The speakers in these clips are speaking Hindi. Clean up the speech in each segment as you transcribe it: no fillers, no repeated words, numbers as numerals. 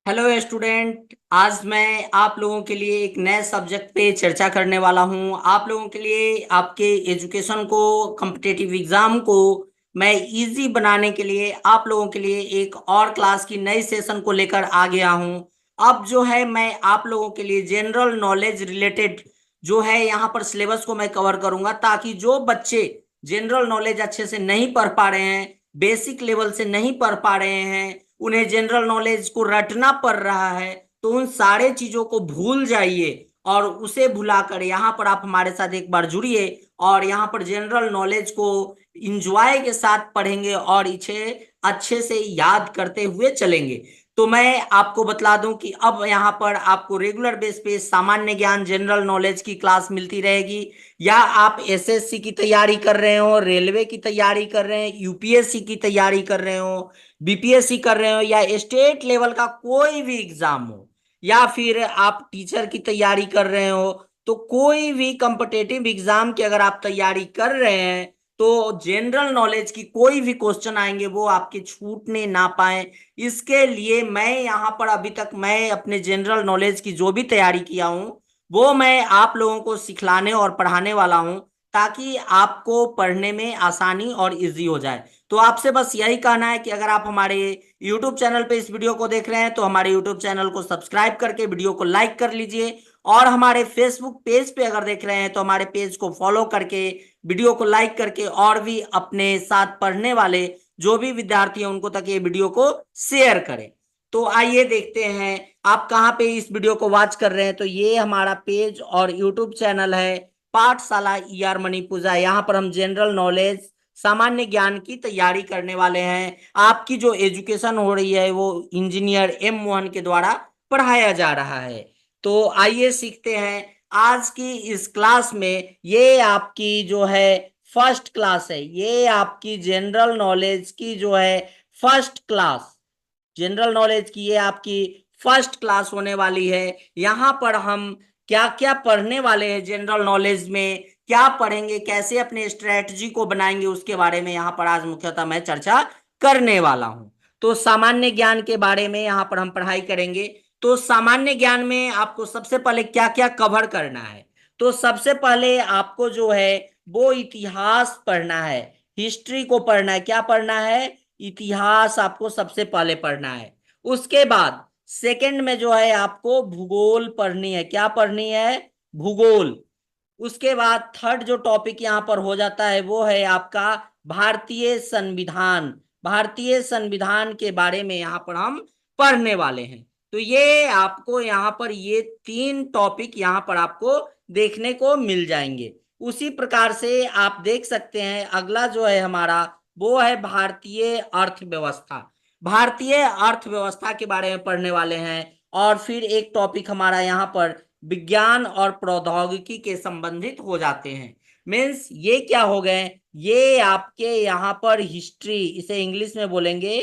Hello student. आज मैं आप लोगों के लिए एक नए सब्जेक्ट पे चर्चा करने वाला हूं। आप लोगों के लिए आपके एजुकेशन को, कॉम्पिटिटिव एग्जाम को मैं इजी बनाने के लिए आप लोगों के लिए एक और क्लास की नई सेशन को लेकर आ गया हूं। अब जो है मैं आप लोगों के लिए जनरल नॉलेज रिलेटेड जो है यहाँ पर सिलेबस को मैं कवर करूंगा, ताकि जो बच्चे जनरल नॉलेज अच्छे से नहीं पढ़ पा रहे हैं, बेसिक लेवल से नहीं पढ़ पा रहे हैं, उन्हें जनरल नॉलेज को रटना पड़ रहा है, तो उन सारे चीजों को भूल जाइए और उसे भुलाकर यहाँ पर आप हमारे साथ एक बार जुड़िए और यहाँ पर जनरल नॉलेज को इंजॉय के साथ पढ़ेंगे और इसे अच्छे से याद करते हुए चलेंगे। तो मैं आपको बतला दूं कि अब यहाँ पर आपको रेगुलर बेस पे सामान्य ज्ञान जनरल नॉलेज की क्लास मिलती रहेगी। या आप एसएससी की तैयारी कर रहे हो, रेलवे की तैयारी कर रहे हैं, यूपीएससी की तैयारी कर रहे हो, बीपीएससी कर रहे हो, या स्टेट लेवल का कोई भी एग्जाम हो, या फिर आप टीचर की तैयारी कर रहे हो, तो कोई भी कॉम्पिटेटिव एग्जाम की अगर आप तैयारी कर रहे हैं तो जनरल नॉलेज की कोई भी क्वेश्चन आएंगे वो आपके छूटने ना पाए। इसके लिए मैं यहाँ पर अभी तक मैं अपने जनरल नॉलेज की जो भी तैयारी किया हूँ वो मैं आप लोगों को सिखलाने और पढ़ाने वाला हूँ, ताकि आपको पढ़ने में आसानी और इजी हो जाए। तो आपसे बस यही कहना है कि अगर आप हमारे YouTube चैनल पे इस वीडियो को देख रहे हैं तो हमारे YouTube चैनल को सब्सक्राइब करके वीडियो को लाइक कर लीजिए, और हमारे Facebook पेज पे अगर देख रहे हैं तो हमारे पेज को फॉलो करके वीडियो को लाइक करके और भी अपने साथ पढ़ने वाले जो भी विद्यार्थी हैं उनको तक ये वीडियो को शेयर करें। तो आइए देखते हैं आप कहाँ पे इस वीडियो को वॉच कर रहे हैं। तो ये हमारा पेज और यूट्यूब चैनल है पाठशाला ER मणि पूजा। यहाँ पर हम जनरल नॉलेज, सामान्य ज्ञान की तैयारी करने वाले हैं। आपकी जो एजुकेशन हो रही है वो इंजीनियर M मोहन के द्वारा पढ़ाया जा रहा है। तो आइए सीखते हैं आज की इस क्लास में। ये आपकी जो है फर्स्ट क्लास है, ये आपकी जनरल नॉलेज की जो है फर्स्ट क्लास, जनरल नॉलेज की ये आपकी फर्स्ट क्लास होने वाली है। यहाँ पर हम क्या क्या पढ़ने वाले हैं, जनरल नॉलेज में क्या पढ़ेंगे, कैसे अपने स्ट्रेटजी को बनाएंगे, उसके बारे में यहाँ पर आज मुख्यतः मैं चर्चा करने वाला हूँ। तो सामान्य ज्ञान के बारे में यहाँ पर हम पढ़ाई करेंगे। तो सामान्य ज्ञान में आपको सबसे पहले क्या क्या कवर करना है, तो सबसे पहले आपको जो है वो इतिहास पढ़ना है, हिस्ट्री को पढ़ना है। क्या पढ़ना है? इतिहास आपको सबसे पहले पढ़ना है। उसके बाद सेकंड में जो है आपको भूगोल पढ़नी है। क्या पढ़नी है? भूगोल। उसके बाद थर्ड जो टॉपिक यहाँ पर हो जाता है वो है आपका भारतीय संविधान। भारतीय संविधान के बारे में यहाँ पर हम पढ़ने वाले हैं। तो ये आपको यहाँ पर ये तीन टॉपिक यहाँ पर आपको देखने को मिल जाएंगे। उसी प्रकार से आप देख सकते हैं अगला जो है हमारा वो है भारतीय अर्थव्यवस्था। भारतीय अर्थव्यवस्था के बारे में पढ़ने वाले हैं। और फिर एक टॉपिक हमारा यहाँ पर विज्ञान और प्रौद्योगिकी के संबंधित हो जाते हैं। मीन्स ये क्या हो गए, ये आपके यहाँ पर हिस्ट्री, इसे इंग्लिश में बोलेंगे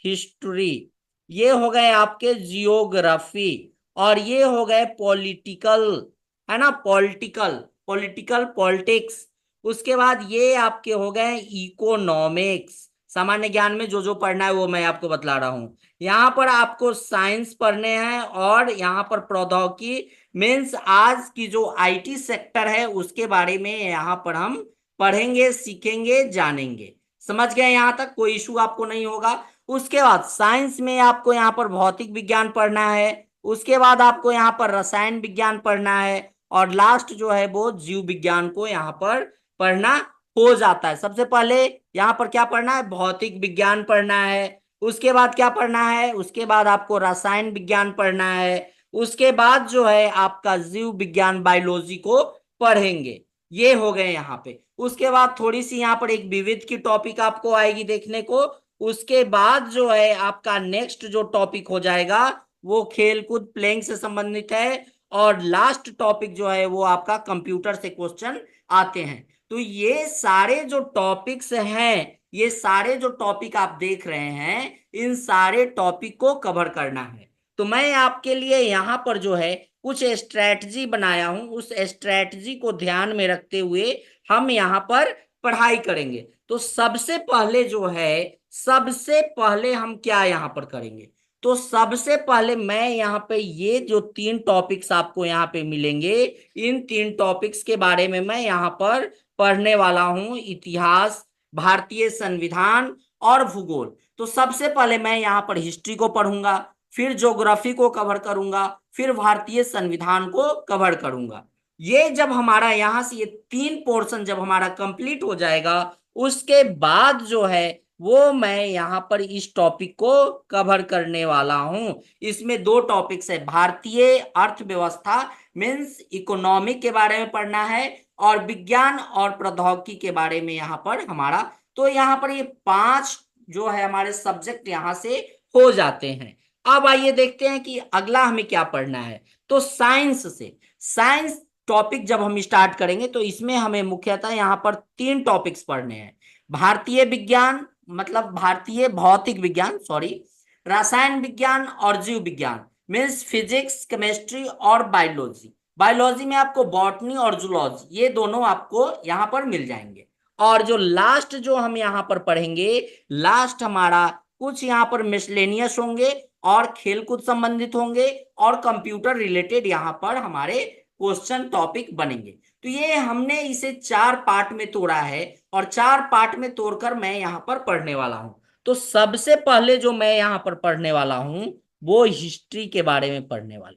हिस्ट्री। ये हो गए आपके जियोग्राफी, और ये हो गए पॉलिटिकल, है ना, पॉलिटिकल, पॉलिटिकल पॉलिटिक्स। उसके बाद ये आपके हो गए इकोनॉमिक्स। सामान्य ज्ञान में जो जो पढ़ना है वो मैं आपको बतला रहा हूं। यहाँ पर आपको साइंस पढ़ने हैं, और यहाँ पर प्रौद्योगिकी मीन्स आज की जो IT सेक्टर है उसके बारे में यहाँ पर हम पढ़ेंगे, सीखेंगे, जानेंगे। समझ गए? यहाँ तक कोई इशू आपको नहीं होगा। उसके बाद साइंस में आपको यहाँ पर भौतिक विज्ञान पढ़ना है। उसके बाद आपको यहाँ पर रसायन विज्ञान पढ़ना है, और लास्ट जो है वो जीव विज्ञान को यहाँ पर पढ़ना हो जाता है। सबसे पहले यहाँ पर क्या पढ़ना है? भौतिक विज्ञान पढ़ना है। उसके बाद क्या पढ़ना है? उसके बाद आपको रसायन विज्ञान पढ़ना है। उसके बाद जो है आपका जीव विज्ञान, बायोलॉजी को पढ़ेंगे। ये हो गए यहाँ पे। उसके बाद थोड़ी सी यहाँ पर एक विविध की टॉपिक आपको आएगी देखने को। उसके बाद जो है आपका नेक्स्ट जो टॉपिक हो जाएगा वो खेल कूद, प्लेइंग से संबंधित है। और लास्ट टॉपिक जो है वो आपका कंप्यूटर से क्वेश्चन आते हैं। तो ये सारे जो टॉपिक्स हैं, ये सारे जो टॉपिक आप देख रहे हैं, इन सारे टॉपिक को कवर करना है। तो मैं आपके लिए यहाँ पर जो है कुछ स्ट्रैटेजी बनाया हूं, उस स्ट्रैटेजी को ध्यान में रखते हुए हम यहाँ पर पढ़ाई करेंगे। तो सबसे पहले जो है, सबसे पहले हम क्या यहाँ पर करेंगे? तो सबसे पहले मैं यहाँ पे ये जो 3 टॉपिक्स आपको यहाँ पे मिलेंगे, इन 3 टॉपिक्स के बारे में मैं यहाँ पर पढ़ने वाला हूँ। इतिहास, भारतीय संविधान और भूगोल। तो सबसे पहले मैं यहाँ पर हिस्ट्री को पढ़ूंगा, फिर ज्योग्राफी को कवर करूंगा, फिर भारतीय संविधान को कवर करूंगा। ये जब हमारा यहाँ से ये 3 पोर्शन जब हमारा कंप्लीट हो जाएगा, उसके बाद जो है वो मैं यहाँ पर इस टॉपिक को कवर करने वाला हूं। इसमें 2 टॉपिक्स है, भारतीय अर्थव्यवस्था मीन्स इकोनॉमिक के बारे में पढ़ना है, और विज्ञान और प्रौद्योगिकी के बारे में यहाँ पर हमारा। तो यहाँ पर ये 5 जो है हमारे सब्जेक्ट यहाँ से हो जाते हैं। अब आइए देखते हैं कि अगला हमें क्या पढ़ना है। तो साइंस से, साइंस टॉपिक जब हम स्टार्ट करेंगे तो इसमें हमें मुख्यतः यहाँ पर 3 टॉपिक्स पढ़ने हैं। भारतीय विज्ञान मतलब भारतीय भौतिक विज्ञान, सॉरी, रसायन विज्ञान और जीव विज्ञान मीन्स फिजिक्स, केमिस्ट्री और बायोलॉजी। बायोलॉजी में आपको बॉटनी और जूलॉजी ये दोनों आपको यहाँ पर मिल जाएंगे। और जो लास्ट जो हम यहाँ पर पढ़ेंगे, लास्ट हमारा कुछ यहाँ पर मिसलेनियस होंगे और खेलकूद संबंधित होंगे और कंप्यूटर रिलेटेड यहाँ पर हमारे क्वेश्चन टॉपिक बनेंगे। तो ये हमने इसे 4 पार्ट में तोड़ा है और 4 पार्ट में तोड़कर मैं यहाँ पर पढ़ने वाला हूं। तो सबसे पहले जो मैं यहाँ पर पढ़ने वाला हूं वो हिस्ट्री के बारे में पढ़ने वाला,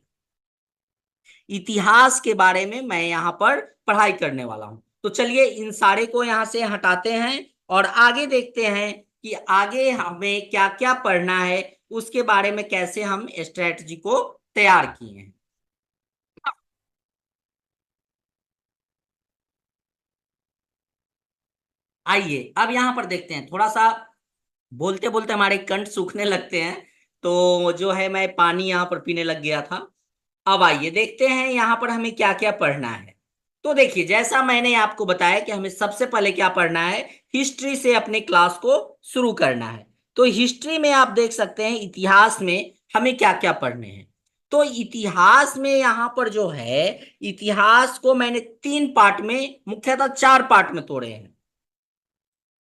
इतिहास के बारे में मैं यहाँ पर पढ़ाई करने वाला हूं। तो चलिए इन सारे को यहाँ से हटाते हैं और आगे देखते हैं कि आगे हमें क्या क्या पढ़ना है, उसके बारे में कैसे हम स्ट्रेटजी को तैयार किए हैं। आइए अब यहां पर देखते हैं, थोड़ा सा बोलते बोलते हमारे कंठ सूखने लगते हैं, तो जो है मैं पानी यहाँ पर पीने लग गया था। अब आइए देखते हैं यहाँ पर हमें क्या क्या पढ़ना है। तो देखिए जैसा मैंने आपको बताया कि हमें सबसे पहले क्या पढ़ना है, हिस्ट्री से अपने क्लास को शुरू करना है। तो हिस्ट्री में आप देख सकते हैं इतिहास में हमें क्या क्या पढ़ने हैं। तो इतिहास में यहाँ पर जो है, इतिहास को मैंने 3 पार्ट में, मुख्यतः 4 पार्ट में तोड़े हैं।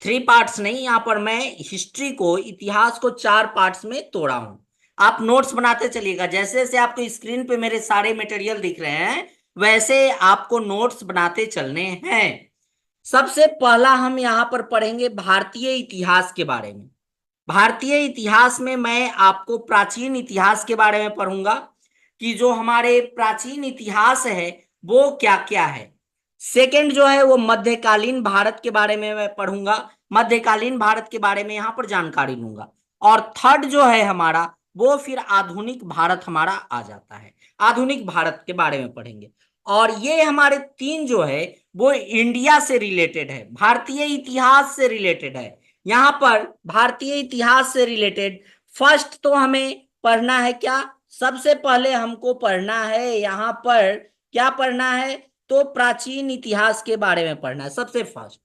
3 पार्ट्स नहीं, यहाँ पर मैं हिस्ट्री को, इतिहास को 4 पार्ट्स में तोड़ा हूं। आप नोट्स बनाते चलिएगा, जैसे जैसे आपको स्क्रीन पे मेरे सारे मटेरियल दिख रहे हैं वैसे आपको नोट्स बनाते चलने हैं। सबसे पहला हम यहाँ पर पढ़ेंगे भारतीय इतिहास के बारे में। भारतीय इतिहास में मैं आपको प्राचीन इतिहास के बारे में पढ़ूंगा कि जो हमारे प्राचीन इतिहास है वो क्या क्या है। सेकंड जो है वो मध्यकालीन भारत के बारे में मैं पढ़ूंगा, मध्यकालीन भारत के बारे में यहाँ पर जानकारी लूंगा। और थर्ड जो है हमारा वो फिर आधुनिक भारत हमारा आ जाता है, आधुनिक भारत के बारे में पढ़ेंगे। और ये हमारे 3 जो है वो इंडिया से रिलेटेड है, भारतीय इतिहास से रिलेटेड है। यहाँ पर भारतीय इतिहास से रिलेटेड फर्स्ट तो हमें पढ़ना है क्या, सबसे पहले हमको पढ़ना है यहाँ पर, क्या पढ़ना है, तो प्राचीन इतिहास के बारे में पढ़ना है सबसे फर्स्ट।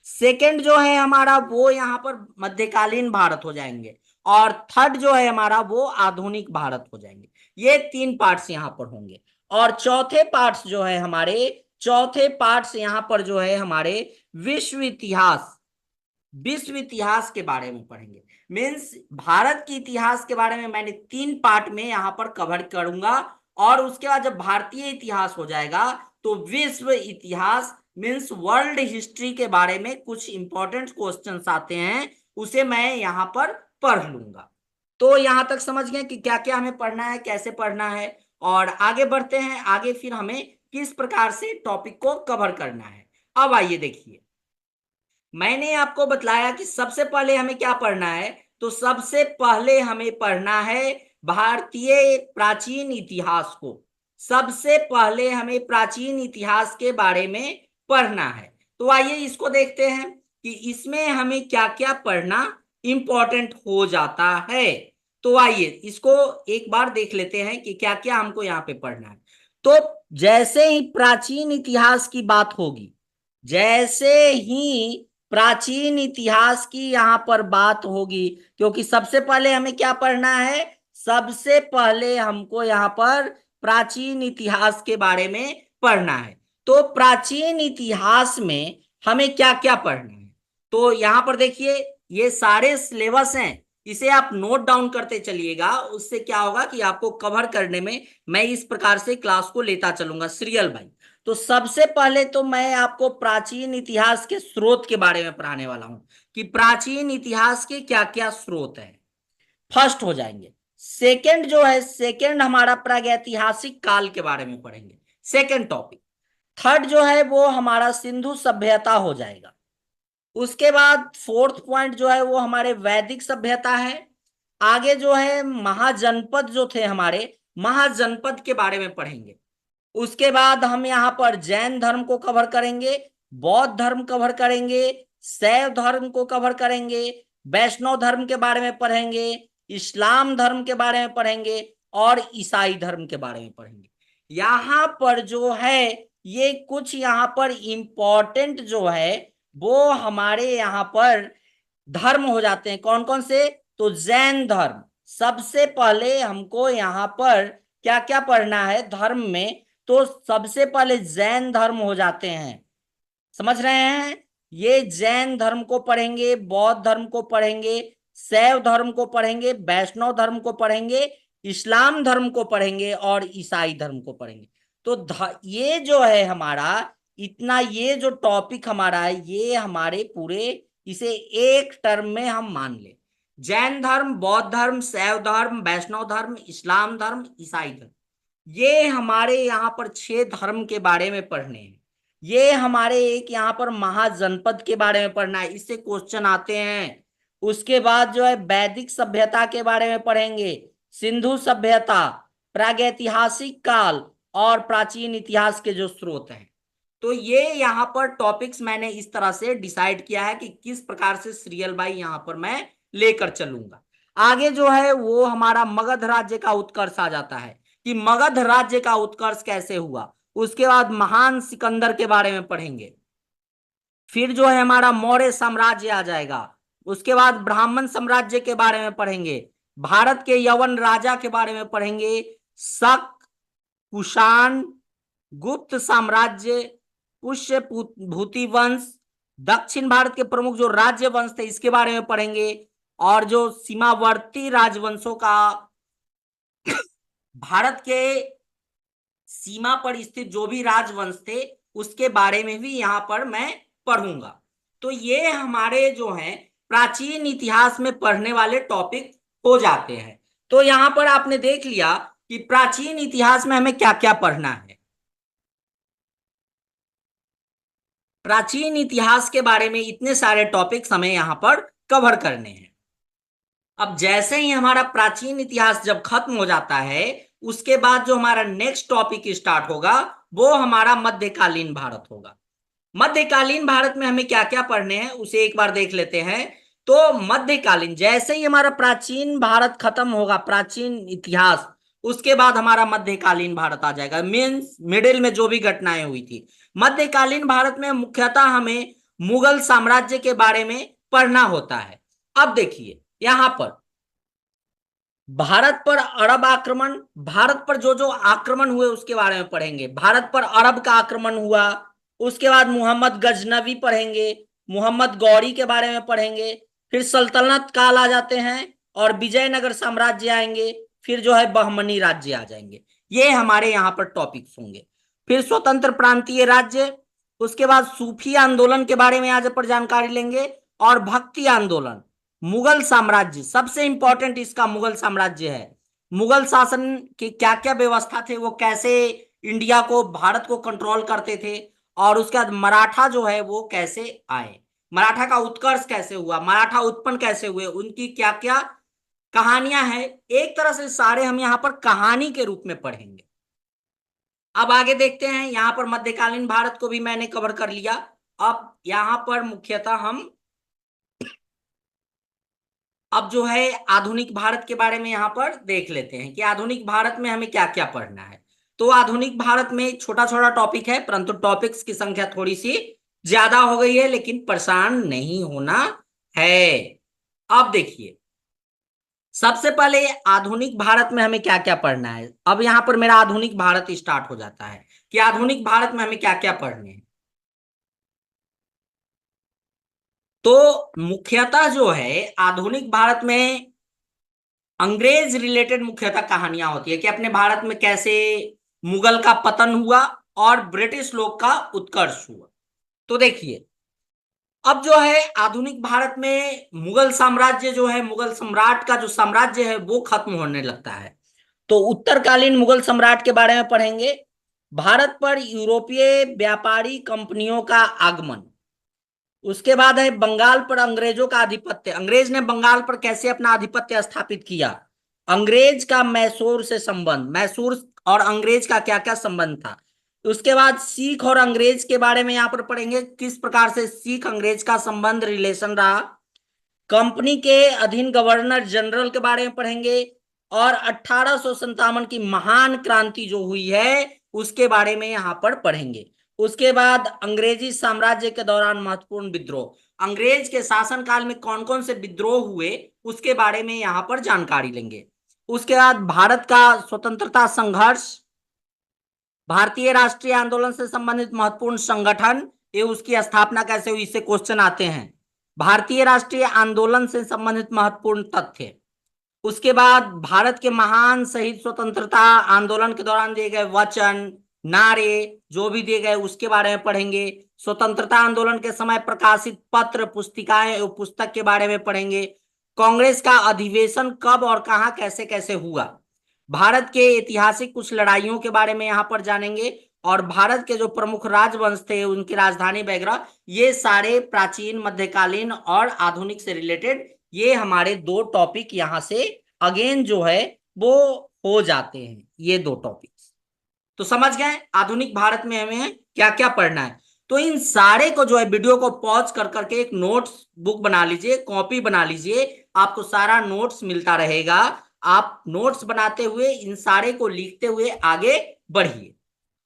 सेकंड जो है हमारा वो यहाँ पर मध्यकालीन भारत हो जाएंगे, और थर्ड जो है हमारा वो आधुनिक भारत हो जाएंगे। ये 3 पार्ट्स यहाँ पर होंगे। और चौथे पार्ट्स जो है हमारे, चौथे पार्ट्स यहाँ पर जो है हमारे विश्व इतिहास, विश्व इतिहास के बारे में पढ़ेंगे। मीन्स भारत के इतिहास के बारे में मैंने 3 पार्ट में यहाँ पर कवर करूंगा। और उसके बाद जब भारतीय इतिहास हो जाएगा तो विश्व इतिहास मीन्स वर्ल्ड हिस्ट्री के बारे में कुछ इंपॉर्टेंट क्वेश्चंस आते हैं, उसे मैं यहाँ पर पढ़ लूंगा। तो यहां तक समझ गए कि क्या क्या हमें पढ़ना है, कैसे पढ़ना है। और आगे बढ़ते हैं, आगे फिर हमें किस प्रकार से टॉपिक को कवर करना है। अब आइए देखिए, मैंने आपको बतलाया कि सबसे पहले हमें क्या पढ़ना है। तो सबसे पहले हमें पढ़ना है भारतीय प्राचीन इतिहास को। सबसे पहले हमें प्राचीन इतिहास के बारे में पढ़ना है। तो आइए इसको देखते हैं कि इसमें हमें क्या क्या पढ़ना इंपॉर्टेंट हो जाता है। तो आइए इसको एक बार देख लेते हैं कि क्या क्या हमको यहाँ पे पढ़ना है। तो जैसे ही प्राचीन इतिहास की बात होगी, जैसे ही प्राचीन इतिहास की यहाँ पर बात होगी, क्योंकि सबसे पहले हमें क्या पढ़ना है, सबसे पहले हमको यहाँ पर प्राचीन इतिहास के बारे में पढ़ना है। तो प्राचीन इतिहास में हमें क्या क्या पढ़ना है, तो यहाँ पर देखिए ये सारे सिलेबस हैं, इसे आप नोट डाउन करते चलिएगा, उससे क्या होगा कि आपको कवर करने में मैं इस प्रकार से क्लास को लेता चलूंगा सीरियल बाई। तो सबसे पहले तो मैं आपको प्राचीन इतिहास के स्रोत के बारे में पढ़ाने वाला हूं कि प्राचीन इतिहास के क्या क्या स्रोत हैं, फर्स्ट हो जाएंगे। सेकंड जो है, सेकंड हमारा प्रागैतिहासिक काल के बारे में पढ़ेंगे, सेकंड टॉपिक। थर्ड जो है वो हमारा सिंधु सभ्यता हो जाएगा। उसके बाद फोर्थ पॉइंट जो है वो हमारे वैदिक सभ्यता है। आगे जो है महाजनपद जो थे हमारे, महाजनपद के बारे में पढ़ेंगे। उसके बाद हम यहाँ पर जैन धर्म को कवर करेंगे, बौद्ध धर्म कवर करेंगे, शैव धर्म को कवर करेंगे, वैष्णव धर्म के बारे में पढ़ेंगे, इस्लाम धर्म के बारे में पढ़ेंगे और ईसाई धर्म के बारे में पढ़ेंगे। यहाँ पर जो है ये कुछ यहाँ पर इंपॉर्टेंट जो है वो हमारे यहाँ पर धर्म हो जाते हैं। कौन कौन से? तो जैन धर्म। सबसे पहले हमको यहाँ पर क्या क्या पढ़ना है धर्म में, तो सबसे पहले जैन धर्म हो जाते हैं, समझ रहे हैं? ये जैन धर्म को पढ़ेंगे, बौद्ध धर्म को पढ़ेंगे, शैव धर्म को पढ़ेंगे, वैष्णव धर्म को पढ़ेंगे, इस्लाम धर्म को पढ़ेंगे और ईसाई धर्म को पढ़ेंगे। तो ये जो है हमारा इतना, ये जो टॉपिक हमारा है ये हमारे पूरे, इसे एक टर्म में हम मान ले, जैन धर्म, बौद्ध धर्म, शैव धर्म, वैष्णव धर्म, इस्लाम धर्म, ईसाई धर्म, ये हमारे यहाँ पर 6 धर्म के बारे में पढ़ने हैं। ये हमारे एक यहाँ पर महाजनपद के बारे में पढ़ना है, इससे क्वेश्चन आते हैं। उसके बाद जो है वैदिक सभ्यता के बारे में पढ़ेंगे, सिंधु सभ्यता, प्रागैतिहासिक काल और प्राचीन इतिहास के जो स्रोत हैं। तो ये यहाँ पर टॉपिक्स मैंने इस तरह से डिसाइड किया है कि किस प्रकार से सीरियल बाई यहाँ पर मैं लेकर चलूंगा। आगे जो है वो हमारा मगध राज्य का उत्कर्ष आ जाता है कि मगध राज्य का उत्कर्ष कैसे हुआ। उसके बाद महान सिकंदर के बारे में पढ़ेंगे। फिर जो है हमारा मौर्य साम्राज्य आ जाएगा। उसके बाद ब्राह्मण साम्राज्य के बारे में पढ़ेंगे, भारत के यवन राजा के बारे में पढ़ेंगे, शक, कुषाण, गुप्त साम्राज्य, पुष्य भूति वंश, दक्षिण भारत के प्रमुख जो राज्य वंश थे इसके बारे में पढ़ेंगे, और जो सीमावर्ती राजवंशों का भारत के सीमा पर स्थित जो भी राजवंश थे उसके बारे में भी यहाँ पर मैं पढ़ूंगा। तो ये हमारे जो हैं प्राचीन इतिहास में पढ़ने वाले टॉपिक हो जाते हैं। तो यहाँ पर आपने देख लिया कि प्राचीन इतिहास में हमें क्या क्या पढ़ना है। प्राचीन इतिहास के बारे में इतने सारे टॉपिक्स हमें यहाँ पर कवर करने हैं। अब जैसे ही हमारा प्राचीन इतिहास जब खत्म हो जाता है, उसके बाद जो हमारा नेक्स्ट टॉपिक स्टार्ट होगा वो हमारा मध्यकालीन भारत होगा। मध्यकालीन भारत में हमें क्या क्या पढ़ने हैं उसे एक बार देख लेते हैं। तो मध्यकालीन, जैसे ही हमारा प्राचीन भारत खत्म होगा, प्राचीन इतिहास, उसके बाद हमारा मध्यकालीन भारत आ जाएगा, मीन्स मिडिल में जो भी घटनाएं हुई थी। मध्यकालीन भारत में मुख्यतः हमें मुगल साम्राज्य के बारे में पढ़ना होता है। अब देखिए यहां पर भारत पर अरब आक्रमण, भारत पर जो जो आक्रमण हुए उसके बारे में पढ़ेंगे। भारत पर अरब का आक्रमण हुआ, उसके बाद मोहम्मद गजनवी पढ़ेंगे, मोहम्मद गौरी के बारे में पढ़ेंगे, फिर सल्तनत काल आ जाते हैं और विजयनगर साम्राज्य आएंगे, फिर जो है बहमनी राज्य आ जाएंगे। ये हमारे यहाँ पर टॉपिक्स होंगे। फिर स्वतंत्र प्रांतीय राज्य, उसके बाद सूफी आंदोलन के बारे में आज पर जानकारी लेंगे, और भक्ति आंदोलन, मुगल साम्राज्य, सबसे इंपॉर्टेंट इसका मुगल साम्राज्य है। मुगल शासन की क्या क्या व्यवस्था थे, वो कैसे इंडिया को, भारत को कंट्रोल करते थे, और उसके बाद मराठा जो है वो कैसे आए, मराठा का उत्कर्ष कैसे हुआ, मराठा उत्पन्न कैसे हुए, उनकी क्या क्या कहानियां हैं। एक तरह से सारे हम यहाँ पर कहानी के रूप में पढ़ेंगे। अब आगे देखते हैं, यहाँ पर मध्यकालीन भारत को भी मैंने कवर कर लिया। अब यहाँ पर मुख्यतः हम अब जो है आधुनिक भारत के बारे में यहाँ पर देख लेते हैं कि आधुनिक भारत में हमें क्या क्या पढ़ना है। तो आधुनिक भारत में छोटा छोटा टॉपिक है, परंतु टॉपिक्स की संख्या थोड़ी सी ज्यादा हो गई है, लेकिन परेशान नहीं होना है। अब देखिए सबसे पहले आधुनिक भारत में हमें क्या क्या पढ़ना है। अब यहाँ पर मेरा आधुनिक भारत स्टार्ट हो जाता है कि आधुनिक भारत में हमें क्या क्या पढ़ने हैं। तो मुख्यतः जो है आधुनिक भारत में अंग्रेज रिलेटेड मुख्यतः कहानियां होती है कि अपने भारत में कैसे मुगल का पतन हुआ और ब्रिटिश लोग का उत्कर्ष हुआ। तो देखिए, अब जो है आधुनिक भारत में मुगल साम्राज्य जो है, मुगल सम्राट का जो साम्राज्य है वो खत्म होने लगता है। तो उत्तरकालीन मुगल सम्राट के बारे में पढ़ेंगे। भारत पर यूरोपीय व्यापारी कंपनियों का आगमन। उसके बाद है बंगाल पर अंग्रेजों का आधिपत्य। अंग्रेज ने बंगाल पर कैसे अपना आधिपत्य स्थापित किया। अंग्रेज का मैसूर से संबंध, मैसूर और अंग्रेज का क्या क्या संबंध था। उसके बाद सिख और अंग्रेज के बारे में यहां पर पढ़ेंगे, किस प्रकार से सिख अंग्रेज का संबंध रिलेशन रहा। कंपनी के अधीन गवर्नर जनरल के बारे में पढ़ेंगे और 1857 की महान क्रांति जो हुई है उसके बारे में यहां पर पढ़ेंगे। उसके बाद अंग्रेजी साम्राज्य के दौरान महत्वपूर्ण विद्रोह, अंग्रेज के शासनकाल में कौन कौन से विद्रोह हुए उसके बारे में यहां पर जानकारी लेंगे। उसके बाद भारत का स्वतंत्रता संघर्ष, भारतीय राष्ट्रीय आंदोलन से संबंधित महत्वपूर्ण संगठन, ये उसकी स्थापना कैसे हुई, इससे क्वेश्चन आते हैं। भारतीय राष्ट्रीय आंदोलन से संबंधित महत्वपूर्ण तथ्य। उसके बाद भारत के महान शहीद स्वतंत्रता आंदोलन के दौरान दिए गए वचन, नारे जो भी दिए गए उसके बारे में पढ़ेंगे। स्वतंत्रता आंदोलन के समय प्रकाशित पत्र, पुस्तिकाएं, पुस्तक के बारे में पढ़ेंगे। कांग्रेस का अधिवेशन कब और कहां कैसे कैसे हुआ। भारत के ऐतिहासिक कुछ लड़ाइयों के बारे में यहां पर जानेंगे। और भारत के जो प्रमुख राजवंश थे उनकी राजधानी वगैरह, ये सारे प्राचीन, मध्यकालीन और आधुनिक से रिलेटेड ये हमारे दो टॉपिक यहां से अगेन जो है वो हो जाते हैं, ये दो टॉपिक्स। तो समझ गए आधुनिक भारत में हमें क्या क्या पढ़ना है। तो इन सारे को जो है वीडियो को पॉज कर करके एक नोट्स बुक बना लीजिए, कॉपी बना लीजिए, आपको सारा नोट्स मिलता रहेगा। आप नोट्स बनाते हुए इन सारे को लिखते हुए आगे बढ़िए।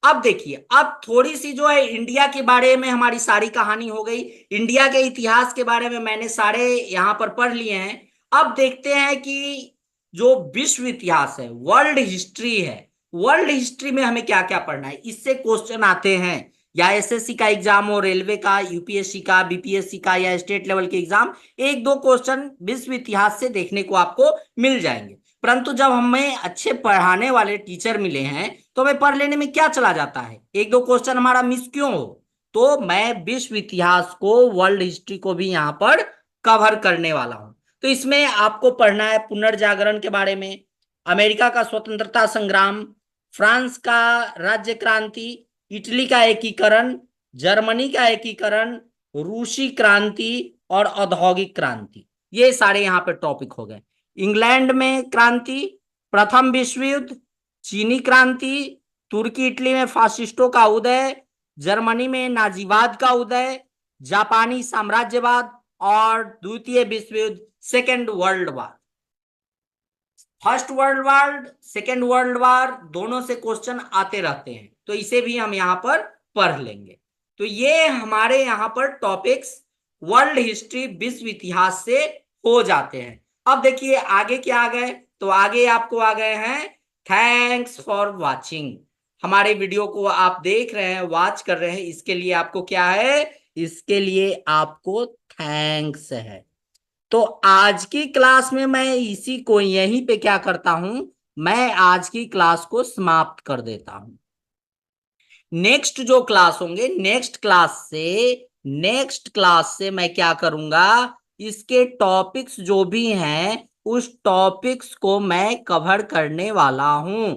अब देखिए, अब थोड़ी सी जो है इंडिया के बारे में हमारी सारी कहानी हो गई। इंडिया के इतिहास के बारे में मैंने सारे यहां पर पढ़ लिए हैं। अब देखते हैं कि जो विश्व इतिहास है, वर्ल्ड हिस्ट्री है, वर्ल्ड हिस्ट्री में हमें क्या क्या पढ़ना है, इससे क्वेश्चन आते हैं। या एसएससी का एग्जाम हो, रेलवे का, यूपीएससी का, बीपीएससी का, या स्टेट लेवल के एग्जाम, एक दो क्वेश्चन विश्व इतिहास से देखने को आपको मिल जाएंगे। परंतु जब हमें अच्छे पढ़ाने वाले टीचर मिले हैं तो हमें पढ़ लेने में क्या चला जाता है, एक दो क्वेश्चन हमारा मिस क्यों हो। तो मैं विश्व इतिहास को, वर्ल्ड हिस्ट्री को भी यहां पर कवर करने वाला हूं। तो इसमें आपको पढ़ना है पुनर्जागरण के बारे में, अमेरिका का स्वतंत्रता संग्राम, फ्रांस का राज्य क्रांति, इटली का एकीकरण, जर्मनी का एकीकरण, रूसी क्रांति और औद्योगिक क्रांति, ये सारे यहाँ पे टॉपिक हो गए। इंग्लैंड में क्रांति, प्रथम विश्व युद्ध, चीनी क्रांति, तुर्की इटली में फासिस्टों का उदय, जर्मनी में नाजीवाद का उदय, जापानी साम्राज्यवाद और द्वितीय विश्व युद्ध, second world war. First world war, second world war दोनों से क्वेश्चन आते रहते हैं, तो इसे भी हम यहां पर पढ़ लेंगे। तो ये हमारे यहां पर टॉपिक्स वर्ल्ड हिस्ट्री, विश्व इतिहास से हो जाते हैं। अब देखिए आगे क्या आ गए, तो आगे आपको आ गए हैं थैंक्स फॉर वॉचिंग। हमारे वीडियो को आप देख रहे हैं, वॉच कर रहे हैं, इसके लिए आपको क्या है, इसके लिए आपको थैंक्स है। तो आज की क्लास में मैं इसी को यहीं पे क्या करता हूं, मैं आज की क्लास को समाप्त कर देता हूं। नेक्स्ट जो क्लास होंगे, नेक्स्ट क्लास से मैं क्या करूंगा, इसके टॉपिक्स जो भी हैं उस टॉपिक्स को मैं कवर करने वाला हूं।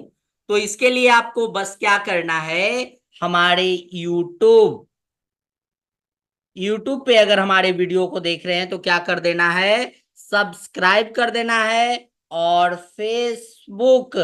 तो इसके लिए आपको बस क्या करना है, हमारे यूट्यूब पे अगर हमारे वीडियो को देख रहे हैं तो क्या कर देना है, सब्सक्राइब कर देना है। और फेसबुक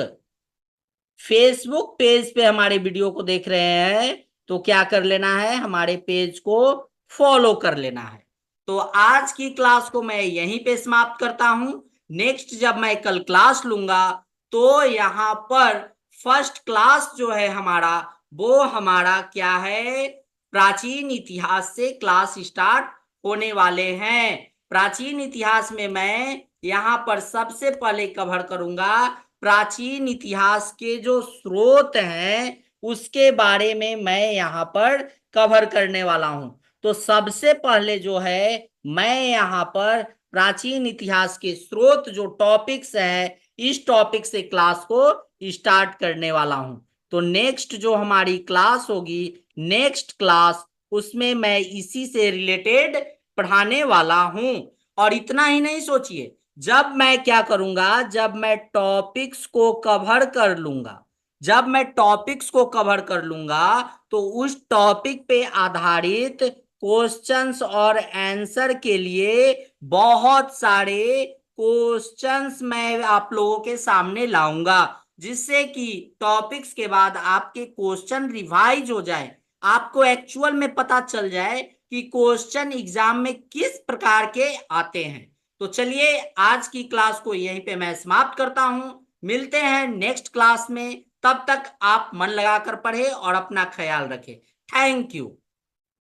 पेज पे हमारे वीडियो को देख रहे हैं तो क्या कर लेना है, हमारे पेज को फॉलो कर लेना है। तो आज की क्लास को मैं यहीं पे समाप्त करता हूं। नेक्स्ट जब मैं कल क्लास लूंगा तो यहां पर फर्स्ट क्लास जो है हमारा, वो हमारा क्या है, प्राचीन इतिहास से क्लास स्टार्ट होने वाले हैं। प्राचीन इतिहास में मैं यहां पर सबसे पहले कवर करूंगा प्राचीन इतिहास के जो स्रोत हैं उसके बारे में मैं यहां पर कवर करने वाला हूं। तो सबसे पहले जो है मैं यहां पर प्राचीन इतिहास के स्रोत जो टॉपिक्स है इस टॉपिक से क्लास को स्टार्ट करने वाला हूं। तो नेक्स्ट जो हमारी क्लास होगी, नेक्स्ट क्लास, उसमें मैं इसी से रिलेटेड पढ़ाने वाला हूं। और इतना ही नहीं सोचिए, जब मैं क्या करूंगा, जब मैं टॉपिक्स को कवर कर लूंगा, जब मैं टॉपिक्स को कवर कर लूंगा, तो उस टॉपिक पे आधारित क्वेश्चंस और आंसर के लिए बहुत सारे क्वेश्चंस मैं आप लोगों के सामने लाऊंगा, जिससे कि टॉपिक्स के बाद आपके क्वेश्चन रिवाइज हो जाए, आपको एक्चुअल में पता चल जाए कि क्वेश्चन एग्जाम में किस प्रकार के आते हैं। तो चलिए, आज की क्लास को यहीं पे मैं समाप्त करता हूं। मिलते हैं नेक्स्ट क्लास में। तब तक आप मन लगाकर पढ़े और अपना ख्याल रखें। Thank you.